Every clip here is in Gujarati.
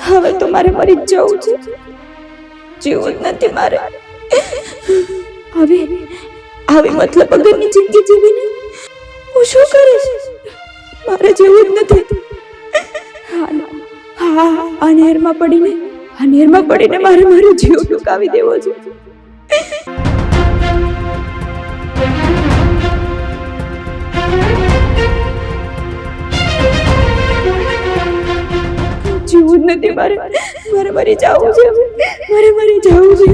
હવે તો મારે મરી જ જવું છે, જીવવું જ નથી મારે. આવી મતલબ વગરની જિંદગી જીવીને હું શું કરીશ? મારે જીવવું જ નથી. આ નહેરમાં પડીને મારે મારો જીવ ટૂંકાવી દેવો છે. જીવવું જ નથી મારે મરી જવું છે. મારે મરી જવું છે.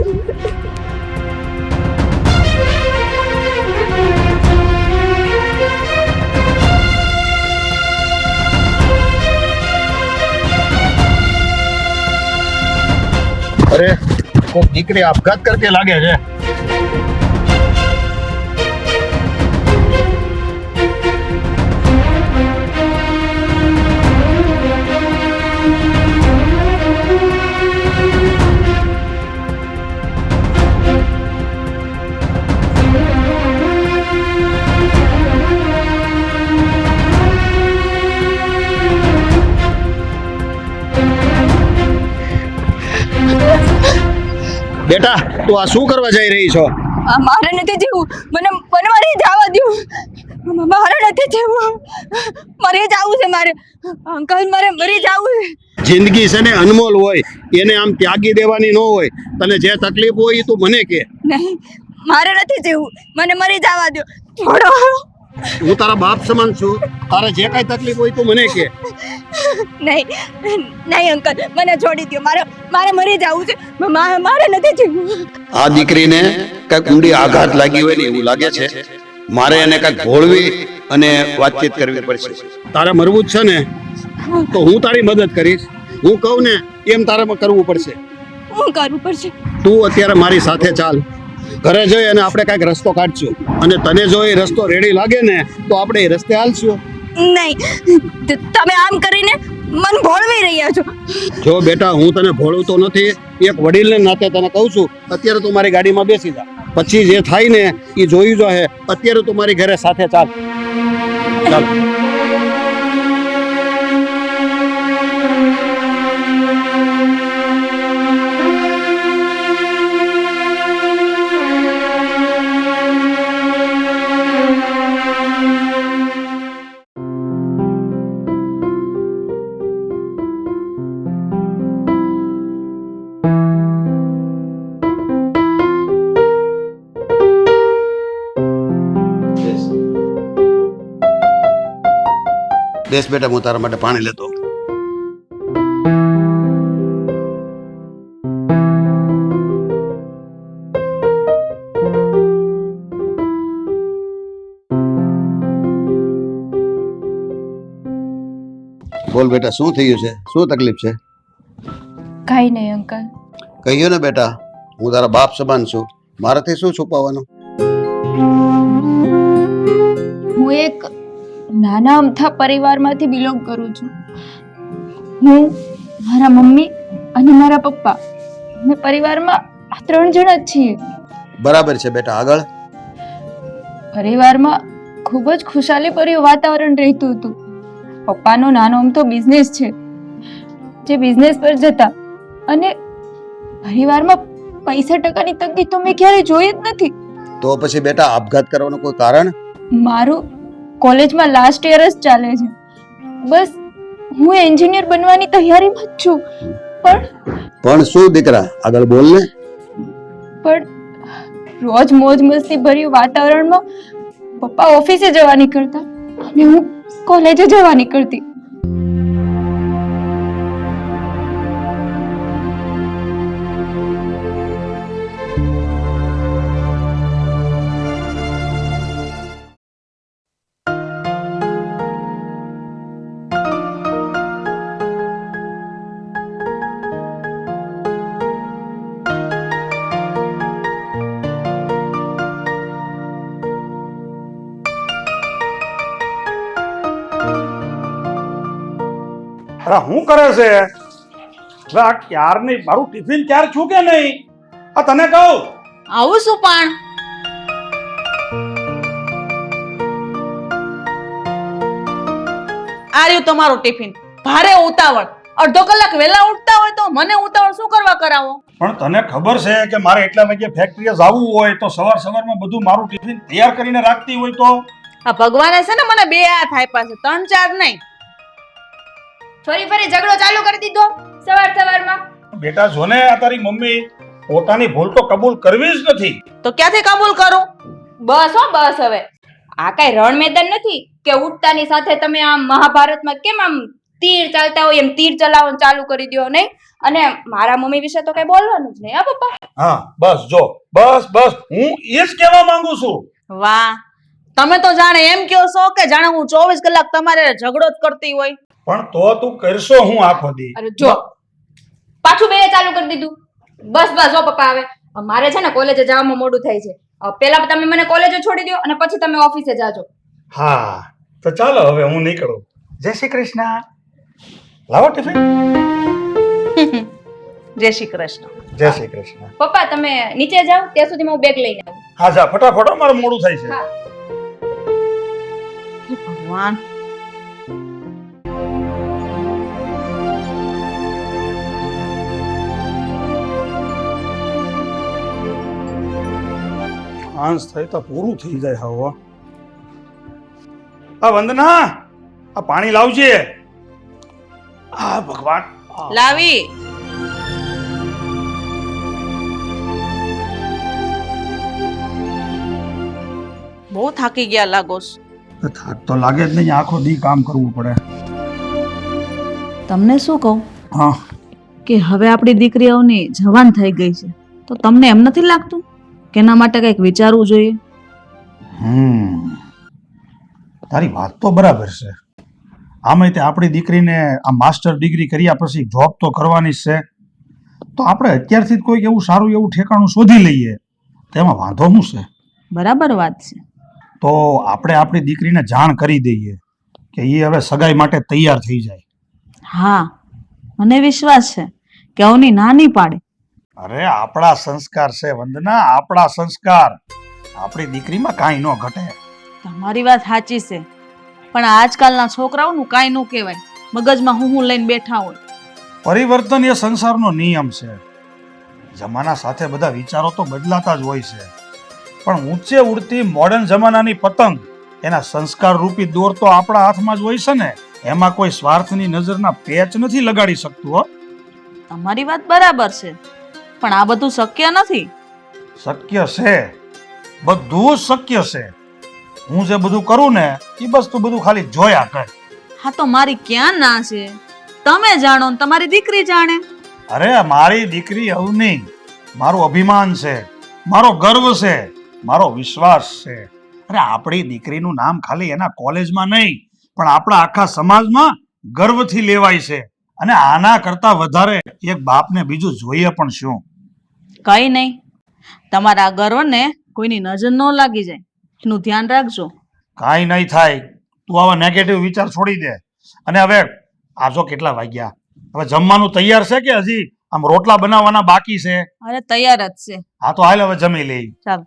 અરે કોઈ દીકરી આપઘાત કરકે લાગે છે. બેટા તું આ શું કરવા જઈ રહી છો? મારે નથી જીવવું. મને મારી જવા દો. મારે નથી જીવવું. મરી જવું છે મારે. અંકલ મારે મરી જવું છે. જિંદગી છે ને અનમોલ હોય, એને આમ ત્યાગી દેવાની ન હોય. તને જે તકલીફ હોય તું મને કે. નહીં, મારે નથી જીવવું. મને મરી જવા દો. છોડો. હું તારા બાપ સમાન છું. તારે જે કઈ તકલીફ હોય તું મને કે. નહીં અંકલ, મને છોડી દો. મારે મરી જવું છે. મારે નથી જીવવું. આ દીકરીને કઈક ઊંડી આઘાત લાગી હોય ને એવું લાગે છે. મારે એને કઈક ભોળવી અને વાતચીત કરવી પડશે. તારે મરવું જ છે ને તો હું તારી મદદ કરીશ. હું કહું ને એમ તારે કરવું પડશે. શું કરવું પડશે? તું અત્યારે મારી સાથે ચાલ. ઘરે જઈ અને આપણે કઈક રસ્તો કાઢશું. અને તને જો એ રસ્તો રેડી લાગે ને તો આપણે એ રસ્તે હાલશું. નહીં, તમે આમ કરીને મન ભોળવી રહ્યા છો. જો બેટા, હું તને ભોળવતો નથી. એક વડીલને નાતે તને કહું છું, અત્યારે તું મારી ગાડીમાં બેસી જા. પછી જે થાય ને એ જોયું જો હે. અત્યારે તું મારી ઘરે સાથે ચાલ. ચાલ. બેસ બેટા, હું તારા માટે પાણી લેતો. બોલ બેટા, શું થયું છે? શું તકલીફ છે? કાંઈ નહીં અંકલ. કહ્યું ને બેટા, હું તારા બાપ સમાન છું. મારાથી શું છુપાવવાનું? હું એક નાના અમથા પરિવારમાંથી બિલોંગ કરું છું. હું, મારા મમ્મી અને મારા પપ્પા, અમે પરિવારમાં 3 જણ જ છીએ. બરાબર છે બેટા, આગળ. પરિવારમાં ખૂબ જ ખુશાલીભર્યું વાતાવરણ રહેતું હતું. પપ્પાનો નાનો અમથો બિઝનેસ છે, જે બિઝનેસ પર જતા, અને પરિવારમાં પૈસા ટકાની તંગી તો મેં ક્યારેય જોઈ જ નથી. તો પછી બેટા આપઘાત કરવાનું કોઈ કારણ? મારું કોલેજમાં લાસ્ટ યર જ ચાલે છે. બસ હું એન્જિનિયર બનવાની તૈયારીમાં જ છું. પણ શું દીકરા, આગળ બોલ ને. પણ રોજ મોજ મસ્તી ભર્યું વાતાવરણમાં પપ્પા ઓફિસે જવા નીકળતા અને હું કોલેજે જવા નીકળતી. અરે શું કરે છે? હવે આ ક્યાર નહીં, મારું ટિફિન ક્યારે છું કે નહીં? આ તને કહું. આવું શું પણ? આ રહ્યું તમારું ટિફિન. ભારે ઉતાવળ. અડધો કલાક વહેલા ઉઠતા હોય તો મને ઉતાવળ શું કરવા કરાવો? પણ તને ખબર છે કે મારે એટલા વાગે ફેક્ટરીએ જવું હોય તો સવારમાં બધું મારું ટિફિન તૈયાર કરીને રાખતી હોય તો આ ભગવાને છે ને મને 2 હાથ આપ્યા છે, 3-4 નહીં. ફરી ઝઘડો ચાલુ કરી દીધો સવારમાં. બેટા જોને આ તારી મમ્મી પોતાની ભૂલ તો કબૂલ કરવી જ નથી. તો ક્યાંથી કબૂલ કરું? બસ હવે આ કઈ રણ મેદાન નથી કે ઉઠતાની સાથે તમે આમ મહાભારતમાં કેમ આમ તીર ચાલતા હોય એમ તીર ચલાવવાનું ચાલુ કરી દો નહીં. અને મારા મમ્મી વિશે તો કઈ બોલવાનું જ નહીં હા પપ્પા. હા બસ જો બસ હું એ જ કહેવા માંગુ છું. વાહ, તમે તો જાણે એમ કહો છો કે જાણે હું 24 કલાક તમારે ઝઘડો જ કરતી હોય. પણ તો તું કરશો હું આખો દી. અરે જો પાછું બે ચાલુ કરી દીધું. બસ હો પપ્પા હવે મારે છે ને કોલેજે જવામાં મોડું થાય છે. પહેલા તમે મને કોલેજે છોડી દો અને પછી તમે ઓફિસે જાજો. હા તો ચાલો હવે હું નીકળું. જય શ્રી કૃષ્ણ. લાવો ટિફિન. જય શ્રી કૃષ્ણ. જય શ્રી કૃષ્ણ. પપ્પા તમે નીચે જાઓ ત્યાં સુધી હું બેગ લઈને આવું. હા જા ફટાફટ, મારું મોડું થાય છે. હા. હે ભગવાન, હાંસ થાય તો પૂરું થઈ જાય. હવે આ વંદના આ પાણી લાવજે. આ ભગવાન લાવી. બહુ થાકી ગયા લાગો છો. થાક તો લાગે જ નહીં, આખો દી કામ કરવું પડે. તમને શું કહું હા કે હવે આપણી દીકરીઓની જવાન થઈ ગઈ છે તો તમને એમ નથી લાગતું કે એના માટે કંઈક વિચારવું જોઈએ? તારી વાત તો બરાબર છે. આમે તે આપણી દીકરીને આ માસ્ટર ડિગ્રી કર્યા પછી જોબ તો કરવાની જ છે. તો આપણે અત્યારથી જ કોઈક એવું સારું એવું ઠેકાણું શોધી લઈએ તેમાં વાંધો શું છે? બરાબર વાત છે. તો આપણે આપણી દીકરીને જાણ કરી દઈએ કે એ હવે સગાઈ માટે તૈયાર થઈ જાય. હા, મને વિશ્વાસ છે કે અવની નાની પાડે. અરે આપણા સંસ્કાર છે વંદના, આપણા સંસ્કાર. આપણી દીકરીમાં કાંઈ ન ઘટે. તમારી વાત સાચી છે, પણ આજકાલના છોકરાઓનું કાંઈ ન કહેવાય. મગજમાં હું લઈને બેઠા હોય. પરિવર્તન એ સંસારનો નિયમ છે. જમાના સાથે બધા વિચારો તો બદલાતા જ હોય છે, પણ ઊંચે ઉડતી મોડર્ન જમાનાની પતંગ એના સંસ્કાર રૂપી દોર તો આપણા હાથમાં જ હોય છે ને. એમાં કોઈ સ્વાર્થની નજરના પેચ નથી લગાડી શકતું. હો, તમારી વાત બરાબર છે, પણ આ બધું શક્ય નથી. શક્ય છે, બધું જ શક્ય છે. હું જે બધું કરું ને એ બસ તું બધું ખાલી જોયા કર. હા તો મારી ક્યાં ના છે? તમે જાણો ને તમારી દીકરી જાણે. અરે મારી દીકરી અવની મારું અભિમાન છે, મારો ગર્વ છે, મારો વિશ્વાસ છે. અરે આપણી દીકરીનું નામ ખાલી એના કોલેજમાં નહીં પણ આપણા આખા સમાજમાં ગર્વથી લેવાય છે. અને આના કરતા વધારે એક બાપને બીજું જોઈએ પણ શું? કઈ નહીં, તમારા ગર્વને કોઈની નજર ન લાગી જાય એનું ધ્યાન રાખજો. કાંઈ નહીં થાય. તું આવા નેગેટિવ વિચાર છોડી દે. અને હવે આજો કેટલા વાગ્યા? હવે જમવાનું તૈયાર છે કે હજી આમ રોટલા બનાવવાના બાકી છે? અરે તૈયાર જ છે. હા તો હાલ હવે જમી લઈ. ચાલો.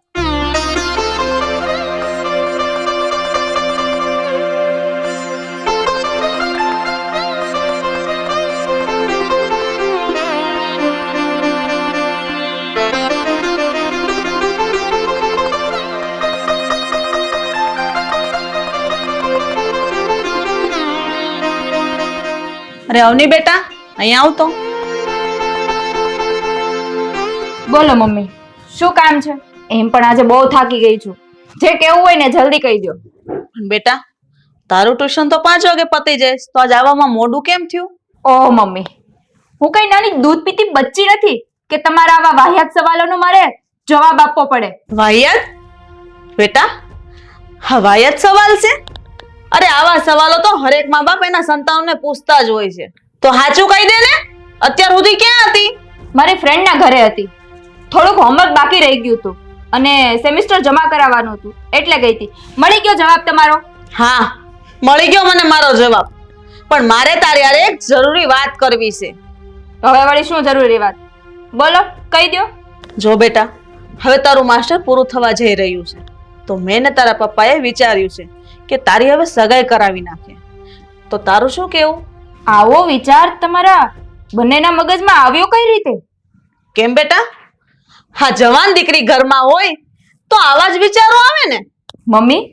અરે અવની બેટા, અહીંયા આવ તો. બોલો મમ્મી શું કામ છે? એમ પણ આજે બહુ થાકી ગઈ છું. જે કેવું હોય ને જલ્દી કહી દો. બેટા, તારું ટ્યુશન તો 5 વાગે પતી જાય, તો આજ આવવામાં મોડું કેમ થયું? ઓહ મમ્મી, હું કઈ નાની દૂધ પીતી બચ્ચી નથી કે તમારા આવા વાહિયાત સવાલોનો મારે જવાબ આપવો પડે. વાહિયાત? બેટા, હા વાહિયાત સવાલ છે? અરે આવા સવાલો તો હરેક મા બાપ એના સંતાનોને પૂછતા જ હોય છે. તો સાચું કહી દે ને, અત્યાર સુધી ક્યાં હતી? મારી ફ્રેન્ડના ઘરે હતી. થોડુંક હોમવર્ક બાકી રહી ગયું હતું અને સેમિસ્ટર જમા કરાવવાનું હતું એટલે ગઈ હતી. મળી ગયો જવાબ તમારો? હા, મળી ગયો મને મારો જવાબ. પણ મારે તારી હારે એક જરૂરી વાત કરવી છે. હવે વળી શું જરૂરી વાત? બોલો, કહી દો. જો બેટા, હવે તારું માસ્ટર પૂરું થવા જઈ રહ્યું છે, તો મેં ને તારા પપ્પાએ વિચાર્યું છે કે તારી હવે સગાઈ કરાવી નાખે. તો તારું શું કેવું? આવો વિચાર તમારા બંનેના મગજમાં આવ્યો કઈ રીતે? કેમ બેટા? હા, જવાન દીકરી ઘરમાં હોય તો આવા જ વિચારો આવે ને. મમ્મી,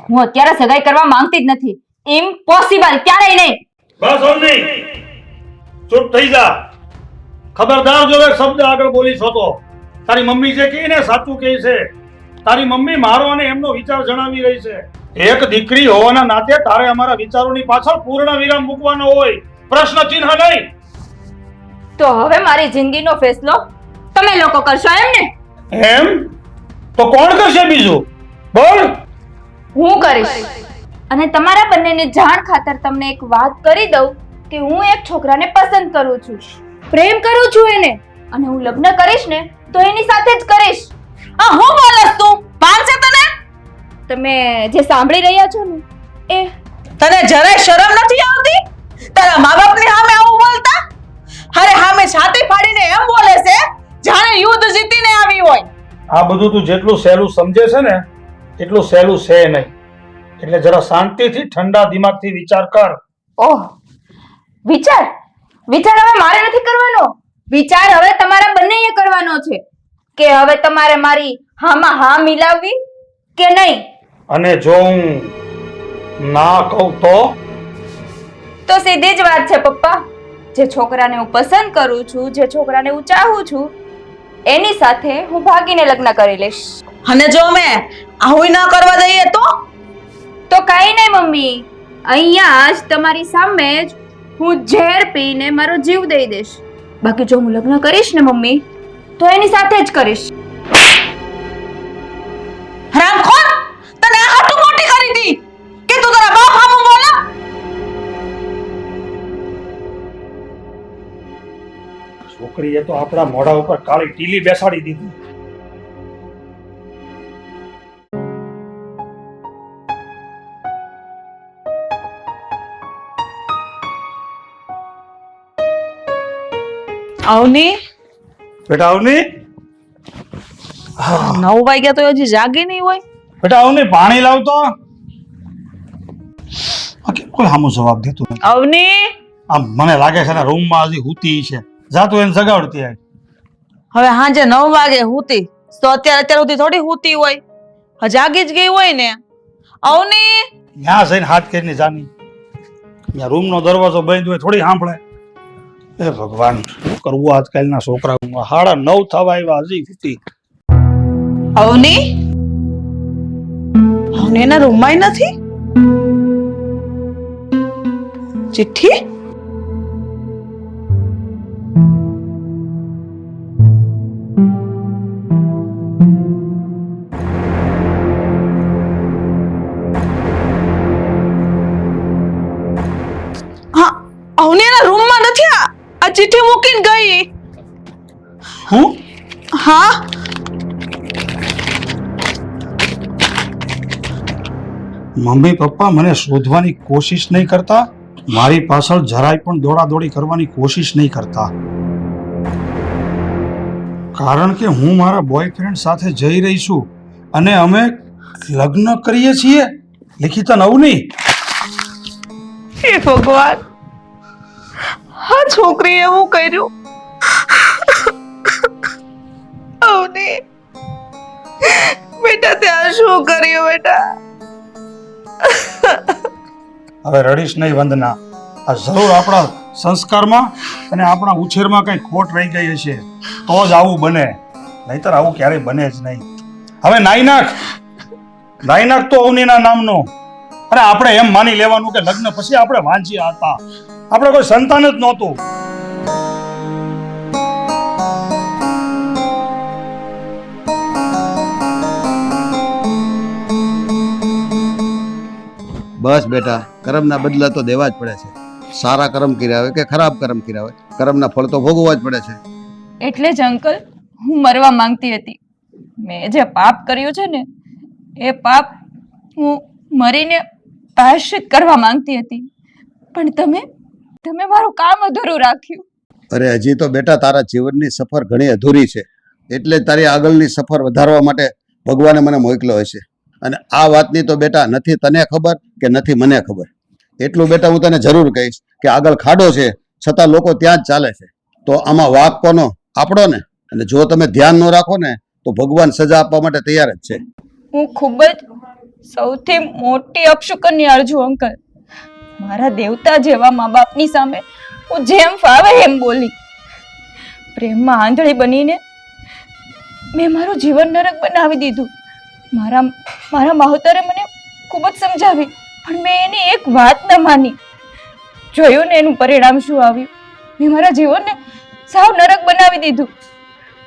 હું અત્યારે સગાઈ કરવા માંગતી જ નથી. ઇમ્પોસિબલ, ક્યારેય નહીં. બસ ઓમની, ચૂપ થઈ જા. ખબરદાર જો એક શબ્દ આગળ બોલીશ તો તારી મમ્મી જે કહે ને સાચું કહે છે. તારી મમ્મી મારો અને એમનો વિચાર જણાવી રહી છે. એક દીકરી હોવાના નાતે તારે અમારા વિચારોની પાછળ પૂર્ણ વિરામ મૂકવાનો હોય, પ્રશ્ન ચિહ્ન નહીં. તો હવે મારી જિંદગીનો ફેસલો તમે લોકો કરશો એમ ને? એમ તો કોણ કરશે બીજું? બોલ. હું કરીશ. અને તમારા બંનેને જાણ ખાતર તમને એક વાત કરી દઉં કે હું એક છોકરાને પસંદ કરું છું, પ્રેમ કરું છું એને, અને હું લગ્ન કરીશ ને તો એની સાથે જ કરીશ. આ હું બોલસ તું? ભાન છે તને? તમે જે સાંભળી રહ્યા છો ને એ તને જરાય શરમ નથી આવતી? તારા મા બાપની સામે આવું બોલતા? અરે સામે છાતી ફાડીને એમ બોલે છે જાણે યુદ્ધ જીતીને આવી હોય. આ બધું તું જેટલું સહેલું સમજે છે ને એટલું સહેલું છે નહીં. એટલે જરા શાંતિથી ઠંડા દિમાગથી વિચાર કર. ઓહ, વિચાર વિચાર હવે મારે નથી કરવાનો. વિચાર હવે તમારા બંનેએ કરવાનો છે કે હવે તમારે મારી હામાં હા મિલાવવી કે નહીં. અને જો હું ના કહું તો સીધી જ વાત છે પપ્પા. જે છોકરાને હું પસંદ કરું છું, જે છોકરાને હું ચાહું છું, એની સાથે હું ભાગીને લગ્ન કરી લઈશ. અને જો અમે આવું ન કરવા દઈએ તો કાઈ નહીં મમ્મી, અહીંયા જ તમારી સામે જ હું ઝેર પીને મારો જીવ દઈ દઈશ. બાકી જો હું લગ્ન કરીશ ને મમ્મી તો એની સાથે જ કરીશ. હરામખોર, તને આ હાટુ મોટી કરી દી કે તું તારા બાપ સામું બોલે? છોકરીએ તો આપણા મોઢા ઉપર કાળી ટીલી બેસાડી દીધી. આવની બેટા આવની, 9 વાગ્યા તો હજી જાગી નહીં હોય. બેટા આવની, પાણી લાવતો. કોઈ સામો જવાબ દેતું નથી. આવની, આમ મને લાગે છે ને રૂમમાં હજી હુતી છે. જા તું એને જગાડતી આય. હવે સાંજે 9 વાગે હુતી તો અત્યાર સુધી થોડી હુતી હોય. જાગી જ ગઈ હોય ને. આવની, ત્યાં જઈને હાથ કરીને જાની. ત્યાં રૂમનો દરવાજો બંધ હોય થોડી સાંભળે. એ ભગવાન, શું કરવું આજકાલના છોકરા? 9:30 થવા આવ્યા હજી હુતી. આવની, આવની એના રૂમમાં નથી. ચિઠ્ઠી? હા, આવની એના રૂમમાં નથી. આ ચિઠ્ઠી મૂકીને ગઈ. હું? હા, મમ્મી પપ્પા મને શોધવાની કોશિશ નહીં કરતા, મારી પાછળ જરાય પણ દોડાદોડી કરવાની કોશિશ નહીં કરતા. કારણ કે હું મારા બોયફ્રેન્ડ સાથે જઈ રહી છું અને અમે લગ્ન કરીએ છીએ. લિખિતા નવની. હે ભગવાન, આ છોકરી એવું કર્યું. આવની બેટા, ત્યાં શું કર્યું બેટા? હવે રડીશ નહીં વંદના. આ જરૂર આપણા સંસ્કારમાં અને આપણા ઉછેરમાં કંઈ ખોટ રહી ગઈ હશે તો જ આવું બને, નહીતર આવું ક્યારેય બને જ નહીં. હવે નાઈ નાખ તો અવનીના નામનો. અને આપણે એમ માની લેવાનું કે લગ્ન પછી આપણે વાંચ્યા હતા, આપણે કોઈ સંતાન જ નહોતું. બસ બેટા, કર્મના બદલા તો દેવા જ પડે છે. સારા કર્મ કર્યા હોય કે ખરાબ કર્મ કર્યા હોય, કર્મના ફળ તો ભોગવવા જ પડે છે. એટલે જ અંકલ, હું મરવા માંગતી હતી. મેં જે પાપ કર્યું છે ને એ પાપ હું મરીને પ્રાયશ્ચિત કરવા માંગતી હતી, પણ તમે મારું કામ અધૂરું રાખ્યું. અરે હજી તો બેટા તારા જીવનની સફર ઘણી અધૂરી છે, એટલે તારી આગળની સફર વધારવા માટે ભગવાને મને મોકલ્યો હશે. અને આ વાતની તો બેટા નથી તને ખબર કે નથી મને ખબર, એટલું બેટા હું તને જરૂર કહીશ કે આગળ ખાડો છે છતાં લોકો ત્યાં જ ચાલે છે. તો આમાં વાંક કોનો? આપણો ને. અને જો તમે ધ્યાન ન રાખો ને તો ભગવાન સજા આપવા માટે તૈયાર જ છે. હું ખૂબ જ સૌથી મોટી અપશુકન્યાળ છું અંકલ. મારા દેવતા જેવા મા બાપની સામે હું જેમ ફાવે એમ બોલી. પ્રેમમાં આંધળી બનીને મેં મારું જીવન નરક બનાવી દીધું. મારા માવતરે મને ખૂબ જ સમજાવી, પણ મેં એની એક વાત ન માની. જોયું ને એનું પરિણામ શું આવ્યું. મેં મારા જીવનને સાવ નરક બનાવી દીધું.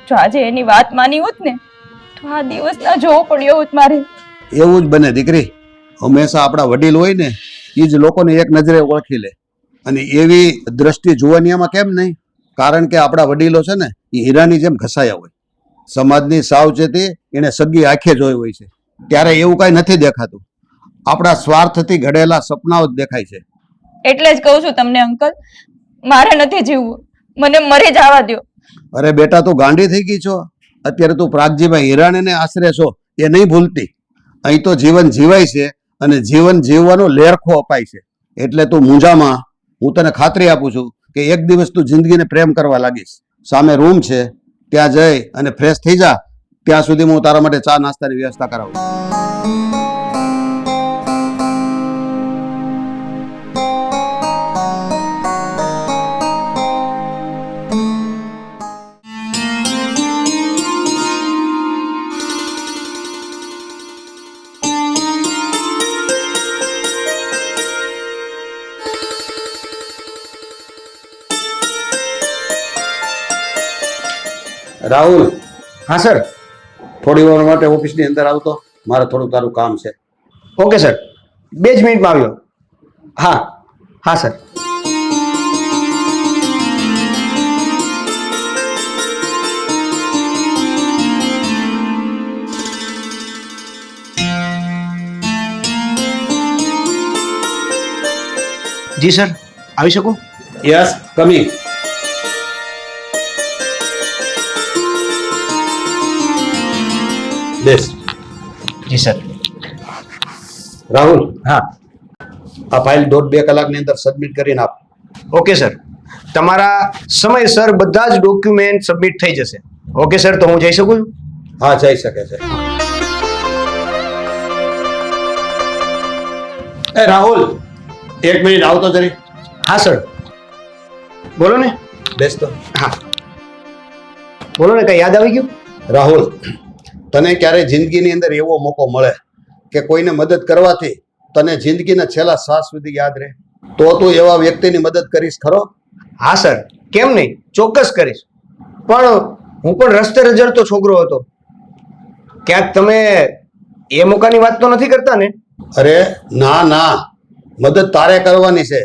જો આજે એની વાત માની હોત ને તો આ દિવસ ના જોવો પડ્યો હોત મારે. એવું જ બને દીકરી. હંમેશા આપણા વડીલ હોય ને એ જ લોકોને એક નજરે ઓળખી લે. અને એવી દ્રષ્ટિ જોવાનીમાં કેમ નહીં? કારણ કે આપણા વડીલો છે ને એ હીરાની જેમ ઘસાયા હોય. સમાજની સાવચેતી એને સગી આંખે જોઈ હોય છે. ત્યારે એવું કાંઈ નથી દેખાતું. આપણા સ્વાર્થથી ઘડેલા સપનાઓ જ દેખાય છે. એટલે જ કહું છું તમને અંકલ, મારે નથી જીવવું, મને મરી જવા દો. અરે બેટા તું ગાંડી થઈ ગઈ છો. અત્યારે તું પ્રાગજીભાઈ હિરાણીને આશરે છો એ નહીં ભૂલતી. અહીં તો જીવન જીવાય છે અને જીવન જીવવાનો લેરખો અપાય છે. એટલે તું મૂંઝામાં. હું તને ખાતરી આપું છું કે એક દિવસ તું જિંદગીને પ્રેમ કરવા લાગીશ. સામે રૂમ છે ત્યાં જઈ અને ફ્રેશ થઈ જા. ત્યાં સુધી હું તારા માટે ચા નાસ્તાની વ્યવસ્થા કરાવું. રાહુલ. હા સર. થોડી વાર માટે ઓફિસની અંદર આવતો, મારે થોડું તારું કામ છે. ઓકે સર, 2 જ મિનિટમાં આવ્યો. હા હા સર. જી સર, આવી શકું? Yes, coming. બેસ. જી સર. રાહુલ, હા. આ ફાઇલ 1.5-2 કલાકની અંદર સબમિટ કરીને આપ. ઓકે સર, તમારા સમયસર બધા જ ડોક્યુમેન્ટ સબમિટ થઈ જશે. ઓકે સર, તો હું જઈ શકું છું? હા, જઈ શકે છે. એ રાહુલ, 1 મિનિટ આવતો જરી. હા સર. બોલો ને. બેસતો. હા બોલો ને, કઈ યાદ આવી ગયું? રાહુલ, તને ક્યારે જિંદગીની અંદર એવો મોકો મળે કે કોઈને મદદ કરવાથી તને જિંદગીના છેલ્લા શ્વાસ સુધી યાદ રહે, તો તું એવા વ્યક્તિની મદદ કરીશ ખરો? હા સર, કેમ નહીં, ચોક્કસ કરીશ. પણ હું પણ રસ્તે રજડતો છોકરો હતો. ક્યાંક તમે એ મોકાની વાત તો નથી કરતા ને? અરે ના ના, મદદ તારે કરવાની છે.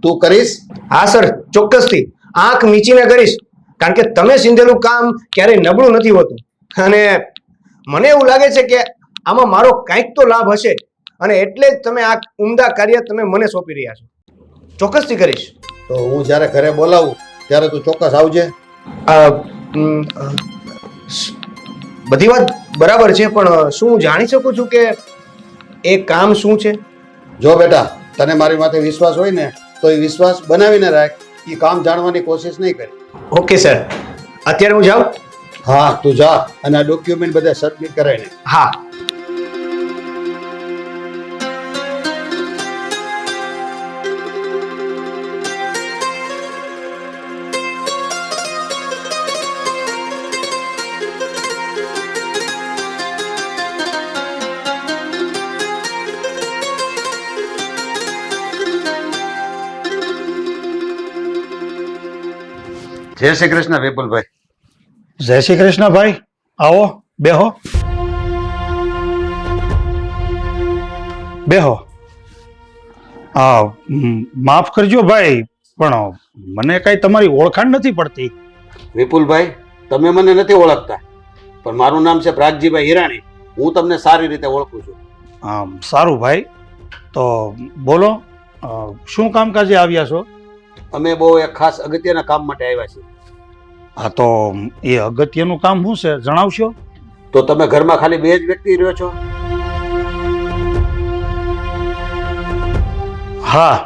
તું કરીશ? હા સર, ચોક્કસથી આંખ મીચીને કરીશ. કારણ કે તમે સિંધેલું કામ ક્યારેય નબળું નથી હોતું. અને મને એવું લાગે છે કે આમાં મારો કંઈક તો લાભ હશે, અને એટલે જ તમે આ ઉમદા કાર્ય તમે મને સોંપી રહ્યા છો. ચોક્કસથી કરીશ. તો હું જ્યારે ઘરે બોલાવું ત્યારે તું ચોક્કસ આવજે. બધી વાત બરાબર છે, પણ શું હું જાણી શકું છું કે એ કામ શું છે? જો બેટા, તને મારી માથે વિશ્વાસ હોય ને તો એ વિશ્વાસ બનાવીને રાખ. એ કામ જાણવાની કોશિશ નહીં કરી. ઓકે સર, અત્યારે હું જાઉં? હા, તું જા અને આ ડોક્યુમેન્ટ બધા સબમિટ કરાવીને. હા. જય શ્રી કૃષ્ણ વિપુલભાઈ. જય શ્રી કૃષ્ણ ભાઈ. આવો, બેહો બેહો. માફ કરજો ભાઈ, પણ મને કઈ તમારી ઓળખાણ નથી પડતી. વિપુલભાઈ, તમે મને નથી ઓળખતા, પણ મારું નામ છે પ્રાગજીભાઈ હિરાણી. હું તમને સારી રીતે ઓળખું છું. સારું ભાઈ, તો બોલો, શું કામકાજે આવ્યા છો? અમે બહુ એક ખાસ અગત્યના કામ માટે આવ્યા છીએ. હા, તો એ અગત્યનું કામ શું છે, જણાવશો? તો તમે ઘરમાં ખાલી 2 જ વ્યક્તિ રહ્યો છો? હા,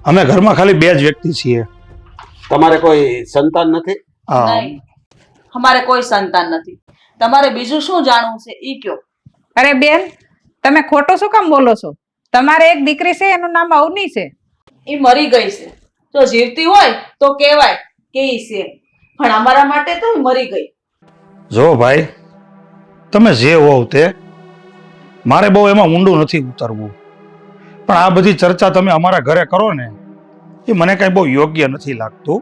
અમે ઘરમાં ખાલી 2 જ વ્યક્તિ છીએ. તમારે કોઈ સંતાન નથી? હા. નહીં, અમારે કોઈ સંતાન નથી. તમારે બીજું શું જાણવું છે ઈ કયો. અરે બેન, તમે ખોટું શું કામ બોલો છો? તમારે એક દીકરી છે, એનું નામ અવની છે. ઈ મરી ગઈ છે. જો જીવતી હોય તો કહેવાય કે ઈ છે, પણ અમારા માટે તો ઈ મરી ગઈ. જો ભાઈ, તમે જે હોવ તે, મારે બહુ એમાં ઊંડું નથી ઉતરવું, પણ આ બધી ચર્ચા તમે અમારા ઘરે કરો ને એ મને કાંઈ બહુ યોગ્ય નથી લાગતું.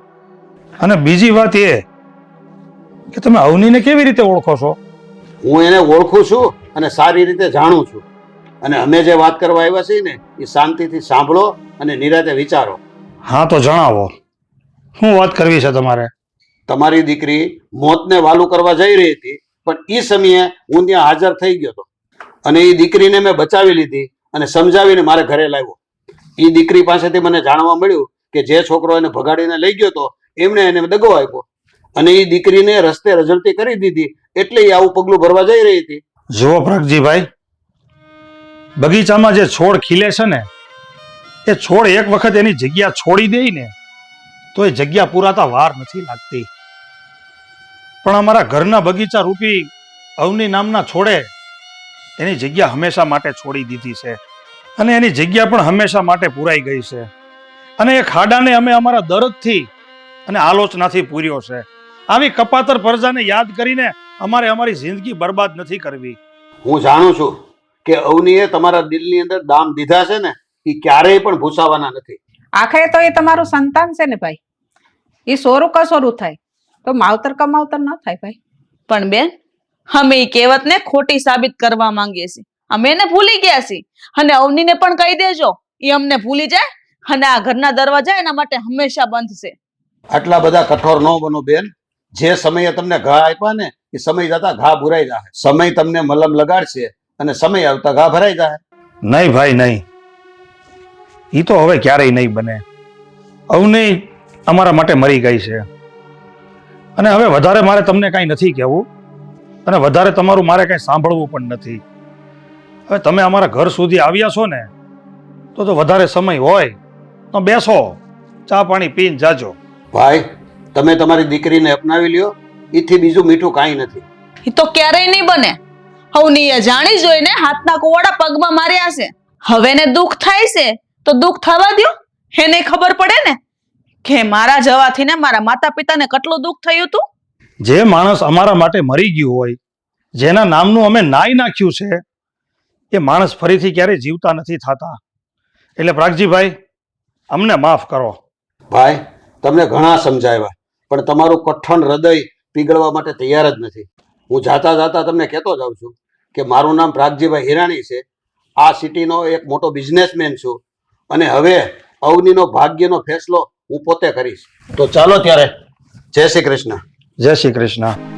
અને બીજી વાત એ કે તમે અવનીને કેવી રીતે ઓળખો છો? હું એને ઓળખું છું અને સારી રીતે જાણું છું. અને અમે જે વાત કરવા આવ્યા છીએ ને એ શાંતિથી સાંભળો અને નિરાતે વિચારો. હા તો જણાવો, શું વાત કરવી છે તમારે? તમારી દીકરી મોતને વાલું કરવા જઈ રહી હતી, પણ એ સમયે હું ત્યાં હાજર થઈ ગયો હતો અને એ દીકરીને મેં બચાવી લીધી અને સમજાવીને મારે ઘરે લાવ્યો. એ દીકરી પાસેથી મને જાણવા મળ્યું કે જે છોકરો એને ભગાડીને લઈ ગયો હતો એમણે એને દગો આપ્યો અને એ દીકરીને રસ્તે રઝળતી કરી દીધી, એટલે એ આવું પગલું ભરવા જઈ રહી હતી. જુઓ પ્રગજીભાઈ, બગીચામાં જે છોડ ખીલે છે ને એ છોડ એક વખત એની જગ્યા છોડી દે ને તો એ જગ્યા પુરાતા વાર નથી લાગતી. પણ અમારા ઘરના બગીચા રૂપી અવની નામના છોડે એની જગ્યા હંમેશા માટે છોડી દીધી છે અને એની જગ્યા પણ હંમેશા માટે પૂરાઈ ગઈ છે. અને એ ખાડાને અમે અમારા દર્દથી અને આલોચનાથી પૂર્યો છે. આવી કપાતર પ્રજાને યાદ કરીને અમારે અમારી જિંદગી બરબાદ નથી કરવી. હું જાણું છું કે અવનીએ તમારા દિલની અંદર દામ દીધા છે ને એ ક્યારેય પણ ભૂસાવાના નથી. આખરે તો એ તમારું સંતાન છે ને ભાઈ. એ સોરું કસોરું થાય તો માવતર કમાવતર ના થાય ભાઈ. પણ બેન, અમે ઈ કહેવતને ખોટી સાબિત કરવા માંગીએ છીએ. અમે એને ભૂલી ગયા છીએ અને અવનીને પણ કહી દેજો ઈ અમને ભૂલી જાય અને આ ઘરના દરવાજા એના માટે હંમેશા બંધ છે. આટલા બધા કઠોર ન બનો બેન. જે સમયે તમને ઘા આપ્યા ને એ સમય જતા ઘા ભરાઈ જાય. સમય તમને મલમ લગાડશે અને સમય આવતા ઘા ભરાઈ જાય. નહીં ભાઈ નહીં, એ તો હવે ક્યારેય નહીં બને. અવની અમારા માટે મરી ગઈ છે અને હવે વધારે મારે તમને કાંઈ નથી કહેવું અને વધારે તમારું મારે કાંઈ સાંભળવું પણ નથી. હવે તમે અમારા ઘર સુધી આવ્યા છો ને તો વધારે સમય હોય તો બેસો, ચા પાણી પીને જાજો. ભાઈ, તમે તમારી દીકરીને અપનાવી લ્યો, એથી બીજું મીઠું કાંઈ નથી. ઈ તો ક્યારેય નહીં બને. અવનીએ જાણી જોઈને હાથના કુવાડા પગમાં માર્યા છે. હવે ને દુઃખ થાય છે તો દુઃખ થવા દ્યો. એને ખબર પડે ને કે મારા જવાથી ને મારા માતા પિતાને કેટલું દુઃખ થયું હતું. જે માણસ અમારા માટે મરી ગયું હોય, જેના નામનું અમે નાઈ નાખ્યું છે, એ માણસ ફરીથી ક્યારેય જીવતા નથી થતા. એટલે પ્રાગજીભાઈ, અમને માફ કરો. ભાઈ, તમને ઘણા સમજાવ્યા પણ તમારું કઠણ હૃદય પીગળવા માટે તૈયાર જ નથી. હું જાતા જાતા તમને કહેતો જાઉં છું કે મારું નામ પ્રાગજીભાઈ હિરાણી છે. આ સિટીનો એક મોટો બિઝનેસમેન છું અને હવે અવનીનો ભાગ્યનો ફેસલો હું પોતે કરીશ. તો ચાલો ત્યારે, જય શ્રી કૃષ્ણ. જય શ્રી કૃષ્ણ.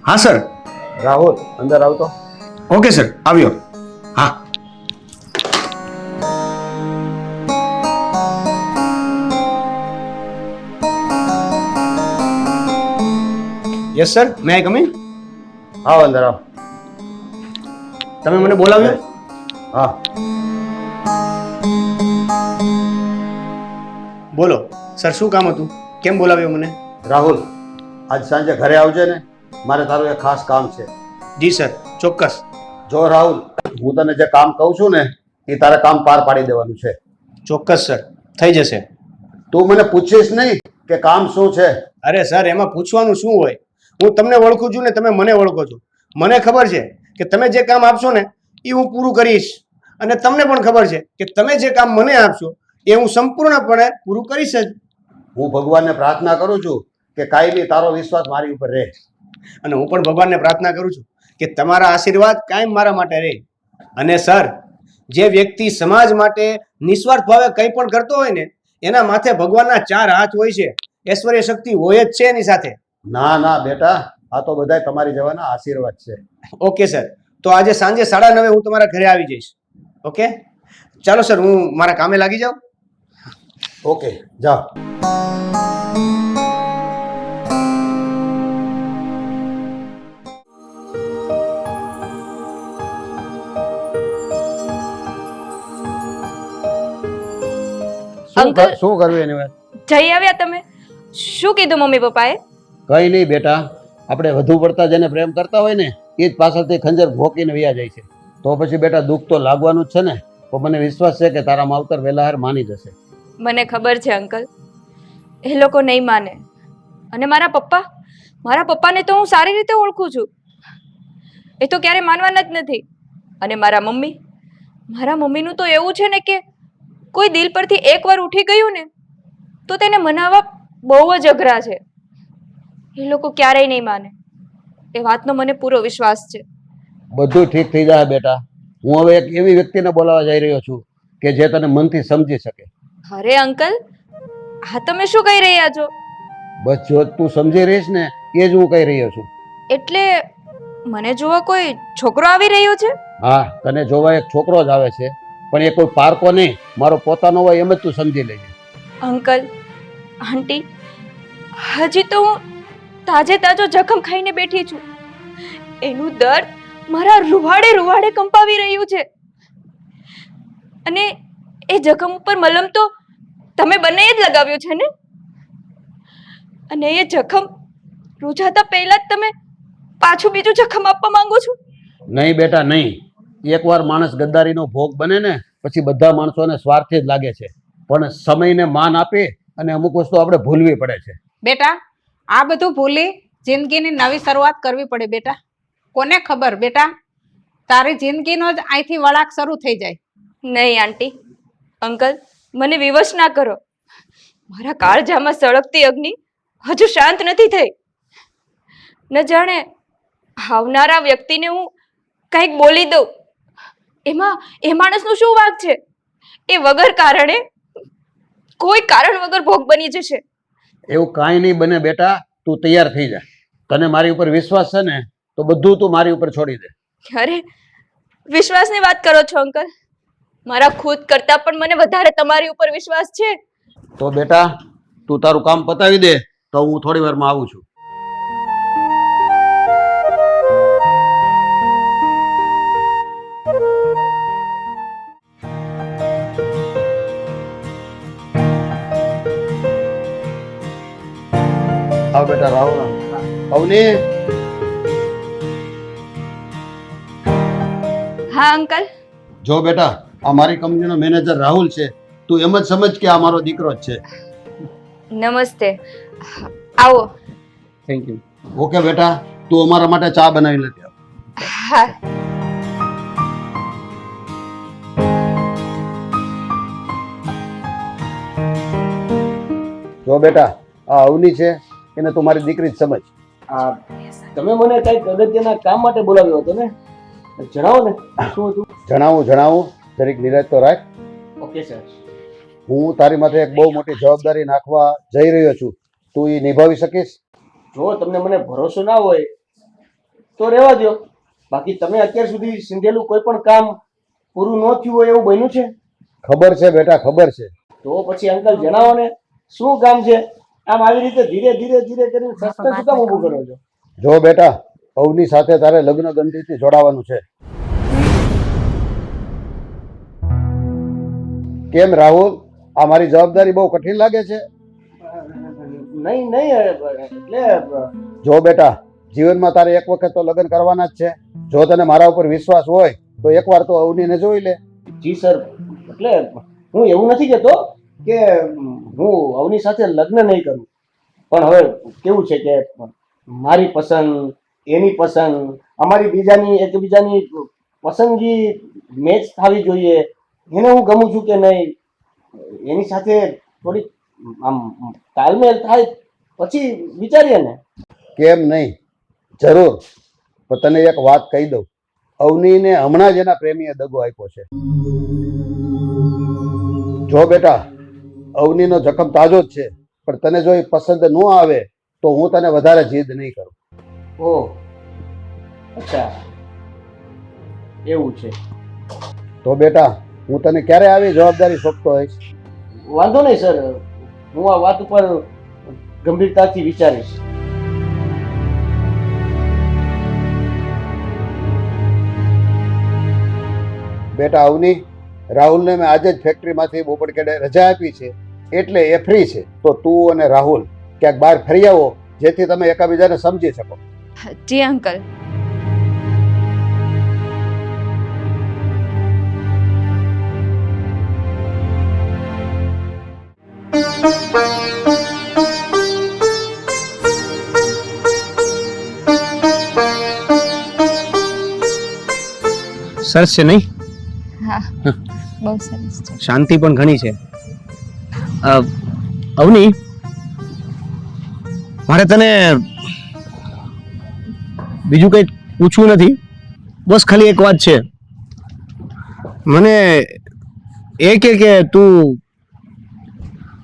હા સર. રાહુલ, અંદર આવતો. ઓકે સર, આવ્યો. હા. Yes sir, may I come in? આવો અંદર આવો. તમે મને બોલાવ્યો? હા, બોલો સર, શું કામ હતું? કેમ બોલાવ્યો મને? રાહુલ, આજ સાંજે ઘરે આવજે ને, મારે તારું એક ખાસ કામ છે. જી સર, ચોક્કસ. જો રાહુલ, હું તને જે કામ કહું છું ને એ તારે કામ પાર પાડી દેવાનું છે. ચોક્કસ સર, થઈ જશે. તું મને પૂછીશ નહીં કે કામ શું છે. અરે સર, એમાં પૂછવાનું શું હોય? હું તમને ઓળખું છું ને તમે મને ઓળખો છો. મને ખબર છે કે તમે જે કામ આપશો ને એ હું પૂરું કરીશ અને તમને પણ ખબર છે કે તમે જે કામ મને આપશો એ હું સંપૂર્ણપણે પૂરું કરીશ જ. હું ભગવાનને પ્રાર્થના કરું છું કે કાયમી તારો વિશ્વાસ મારી ઉપર રહે. અને હું પણ ભગવાનને પ્રાર્થના કરું છું કે તમારા આશીર્વાદ કાયમ મારા માટે રહે. અને સર, જે વ્યક્તિ સમાજ માટે નિસ્વાર્થ ભાવે કંઈ પણ કરતો હોય ને એના માથે ભગવાનના 4 હાથ હોય છે, ઐશ્વર્ય શક્તિ હોય જ છે એની સાથે. ના ના બેટા, આ તો બધા તમારી જવાના આશીર્વાદ છે. ઓકે સર, તો આજે સાંજે 9:30 હું તમારા ઘરે આવી જઈશ. ઓકે, ચાલો સર, હું મારા કામે લાગી જાઉં. ઓકે, જાઓ. અંકલ. શું કરવું એની વાત? જઈ આવ્યા તમે? શું કીધું મમ્મી પપ્પાએ? કઈ નહીં બેટા, આપણે વધુ પડતા જેને પ્રેમ કરતા હોય ને એ જ પાછળથી ખંજર ભોંકીને વયા જાય છે. તો પછી બેટા દુઃખ તો લાગવાનું જ છે ને. તો મને વિશ્વાસ છે કે તારા માવતર વહેલા હાર માની જશે. મને ખબર છે અંકલ, એ લોકો નહીં માને. અને મારા પપ્પાને તો હું સારી રીતે ઓળખું છું. એ તો ક્યારે માનવાના જ નથી. અને મારા મમ્મીનું તો એવું છે ને કે કોઈ દિલ પરથી એકવાર ઉઠી ગયું ને તો તેને મનાવવા બહુ જ અઘરા છે. એ લોકો ક્યારેય નહીં માને. એ વાતનો મને પૂરો વિશ્વાસ છે. બધું ઠીક થઈ જાય બેટા. હું હવે એક એવી વ્યક્તિને બોલાવવા જઈ રહ્યો છું કે જે તને મનથી સમજી શકે. અરે અંકલ, આ તમે શું કહી રહ્યા છો? બસ જો તું સમજી રહીશ ને એ જ હું કહી રહ્યો છું. એટલે મને જોવા કોઈ છોકરો આવી રહ્યો છે? હા, તને જોવા એક છોકરો જ આવે છે, પણ એ કોઈ પારકો નહીં, મારો પોતાનો હોય એમ જ તું સમજી લેજે. અંકલ, આંટી, હજી તો હું તાજો જખમ ખાઈને બેઠી છું. એનું દર્દ મારા રૂવાડે કંપાવી રહ્યું છે. અને એ જખમ ઉપર મલમ તો તમે બંને જ લગાવ્યું છે ને? અને એ જખમ રૂજાતા પહેલા જ તમે પાછું બીજું જખમ આપવા માંગો છો? નહીં બેટા નહીં. એકવાર માણસ ગદ્દારીનો ભોગ બને ને પછી બધા માણસોને સ્વાર્થી જ લાગે છે, પણ સમયને માન આપી અને અમુક વસ્તુ આપણે ભૂલવી પડે છે. બેટા, આ બધું ભૂલી જિંદગીની નવી શરૂઆત કરવી પડે બેટા. કોને ખબર બેટા, તારી જિંદગીનો જ અહીંથી વળાંક શરૂ થઈ જાય. નહીં આંટી, અંકલ, મને વિવશ ના કરો. મારા કાળજામાં સળગતી અગ્નિ હજુ શાંત નથી થઈ. ન જાણે આવનારા વ્યક્તિને હું કંઈક બોલી દઉં, એમાં એ માણસનો શું વાંક છે? એ વગર કારણે, કોઈ કારણ વગર ભોગ બની જશે. એવું કાંઈ નહીં બને બેટા, તું તૈયાર થઈ જા. તને મારી ઉપર વિશ્વાસ છે ને તો બધું તું મારી ઉપર છોડી દે. અરે, વિશ્વાસની વાત કરો છો અંકલ? મારા ખુદ કરતા પણ મને વધારે તમારી ઉપર વિશ્વાસ છે. તો બેટા તું તારું કામ પતાવી દે, તો હું થોડી વારમાં આવું છું. આવ બેટા, રાહુલ. અવની. હા અંકલ. જો બેટા, આ મારી કંપનીનો મેનેજર રાહુલ છે. તું એમ જ સમજ કે આ મારો દીકરો જ છે. નમસ્તે, આવો. Thank you. ઓકે બેટા, તું અમારા માટે ચા બનાવી લેતી આવ. હા. જો બેટા, આ અવની છે, એને તું મારી દીકરી જ સમજ. તમે મને કઈક અગત્યના કામ માટે બોલાવ્યો હતો ને, જણાવો ને શું હતું? જણાવું જરીક નિરાશ તો રાખ. Okay sir. હું તારી માથે એક બહુ મોટી જવાબદારી નાખવા જઈ રહ્યો છું. તું એ નિભાવી શકીશ? જો તમને મને ભરોસો ના હોય તો રહેવા દો, બાકી તમે અત્યાર સુધી સિંધેલું કોઈ પણ કામ પૂરું ન થયું હોય એવું બન્યું છે? ખબર છે બેટા, ખબર છે. તો પછી અંકલ જણાવો ને શું કામ છે? આમ આવી રીતે ધીરે ધીરે કરીને સસ્પેન્સ શું કામ ઊભું કરો છો? જો બેટા, અવની સાથે તારે લગ્ન ગંધીથી જોડાવાનું છે. કેમ રાહુલ, આ મારી જવાબદારી બહુ કઠિન લાગે છે? નહીં એટલે જો બેટા, જીવનમાં તારે એક વખત તો લગ્ન કરવાના જ છે. જો તને મારા ઉપર વિશ્વાસ હોય તો એકવાર તો અવનીને જોઈ લે. જી સર, એટલે હું એવું નથી કહેતો કે હું અવની સાથે લગ્ન નહીં કરું, પણ હવે કેવું છે કે મારી પસંદ, એની પસંદ, અમારી એકબીજાની પસંદગી મેચ થવી જોઈએ. એને હું ગમું છું કે નહીં, એની સાથે થોડી આમ તાલમેલ થાય પછી વિચારીએ ને. કેમ નહીં, જરૂર. પણ તને એક વાત કહી દઉં, અવનીને હમણાં જ એના પ્રેમીએ દગો આપ્યો છે. જો બેટા, અવનીનો જખમ તાજો જ છે, પણ તને જો એ પસંદ ન આવે તો હું તને વધારે જીદ નહીં કરું. ઓહ, અચ્છા એવું છે. તો બેટા હું તને ક્યારે આવી જવાબદારી સોંપતો હોઈશ? વાંધો નહીં સર, હું આ વાત ઉપર ગંભીરતાથી વિચારીશ. બેટા અવની, રાહુલને મેં આજે જ ફેક્ટરીમાંથી બોપડકેડે રજા આપી છે, એટલે એ ફ્રી છે. તો તું અને રાહુલ ક્યાંક બહાર ફરી આવો, જેથી તમે એકબીજાને સમજી શકો. જી અંકલ. સરસ છે નહીં? હા, બહુ સરસ છે. શાંતિ પણ ઘણી છે. અવની, મારે તને બીજું કંઈ પૂછવું નથી, બસ ખાલી એક વાત છે. મને એ કે તું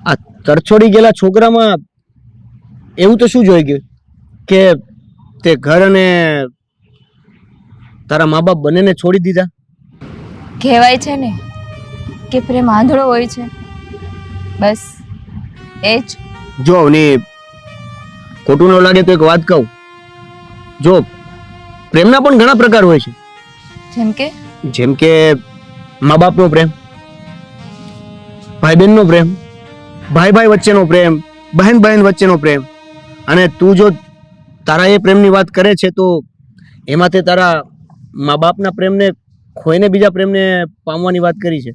આ તરછોડી ગયેલા છોકરામાં એવું તો શું જોઈ ગયું કે તે ઘર અને તારા મા બાપ બંનેને છોડી દીધા? કહેવાય છે ને કે પ્રેમ આંધળો હોય છે, બસ એ જ. જો અવની, ખોટું ન લાગે તો એક વાત કહું. જો પ્રેમના પણ ઘણા પ્રકાર હોય છે. જેમ કે મા બાપનો પ્રેમ, ભાઈ બહેનનો પ્રેમ, ભાઈ ભાઈ વચ્ચેનો પ્રેમ, બહેન બહેન વચ્ચેનો પ્રેમ. અને તું જો તારા એ પ્રેમની વાત કરે છે તો એમાં તે તારા મા બાપના પ્રેમને ખોઈને બીજા પ્રેમને પામવાની વાત કરી છે.